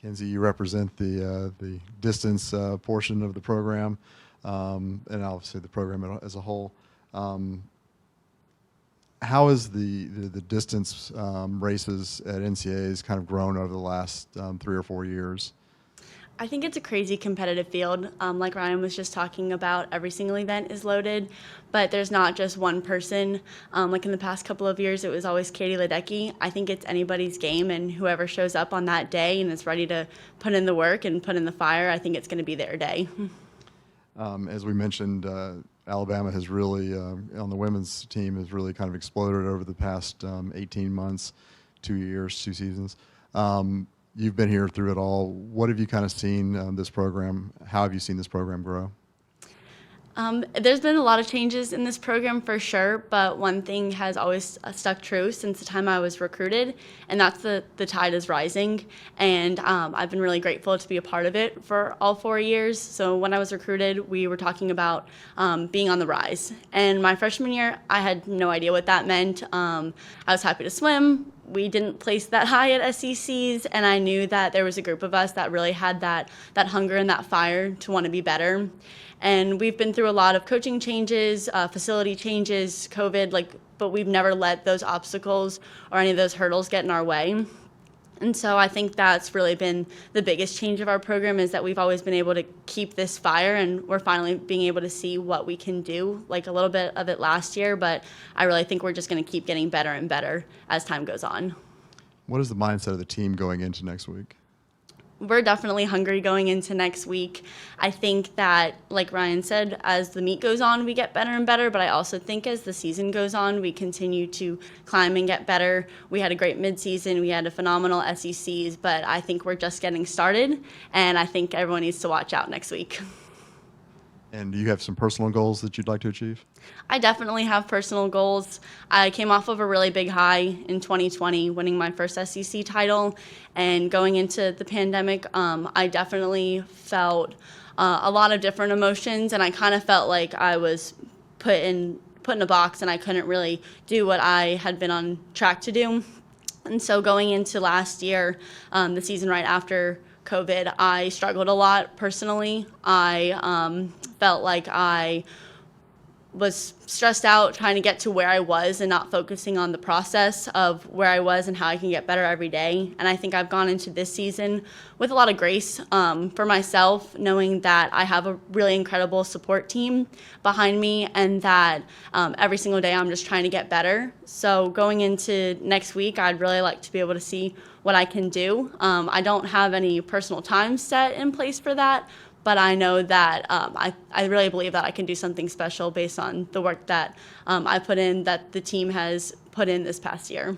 Kensey, you represent the distance portion of the program, and obviously the program as a whole. How has the distance races at NCAA's kind of grown over the last 3 or 4 years? I think it's a crazy competitive field. Like Ryan was just talking about, every single event is loaded, but there's not just one person. Like in the past couple of years, it was always Katie Ledecky. I think it's anybody's game, and whoever shows up on that day and is ready to put in the work and put in the fire, I think it's going to be their day. As we mentioned, Alabama has really, on the women's team, has really kind of exploded over the past 18 months, 2 years, 2 seasons. You've been here through it all. What have you kind of seen this program? How have you seen this program grow? There's been a lot of changes in this program for sure, but one thing has always stuck true since the time I was recruited, and that's the tide is rising. And I've been really grateful to be a part of it for all 4 years. So when I was recruited, we were talking about being on the rise. And my freshman year, I had no idea what that meant. I was happy to swim. We didn't place that high at SECs, and I knew that there was a group of us that really had that hunger and that fire to want to be better. And we've been through a lot of coaching changes, facility changes, COVID, but we've never let those obstacles or any of those hurdles get in our way. And so I think that's really been the biggest change of our program, is that we've always been able to keep this fire, and we're finally being able to see what we can do, like a little bit of it last year, but I really think we're just going to keep getting better and better as time goes on. What is the mindset of the team going into next week? We're definitely hungry going into next week. I think that, like Ryan said, as the meet goes on, we get better and better, but I also think as the season goes on, we continue to climb and get better. We had a great midseason. We had a phenomenal SECs, but I think we're just getting started, and I think everyone needs to watch out next week. And do you have some personal goals that you'd like to achieve? I definitely have personal goals. I came off of a really big high in 2020, winning my first SEC title, and going into the pandemic, I definitely felt a lot of different emotions, and I kind of felt like I was put in a box and I couldn't really do what I had been on track to do. And so going into last year, the season right after COVID, I struggled a lot personally. I felt like I was stressed out trying to get to where I was and not focusing on the process of where I was and how I can get better every day. And I think I've gone into this season with a lot of grace for myself, knowing that I have a really incredible support team behind me, and that every single day I'm just trying to get better. So going into next week, I'd really like to be able to see what I can do. I don't have any personal time set in place for that, but I know that I really believe that I can do something special based on the work that I put in, that the team has put in this past year.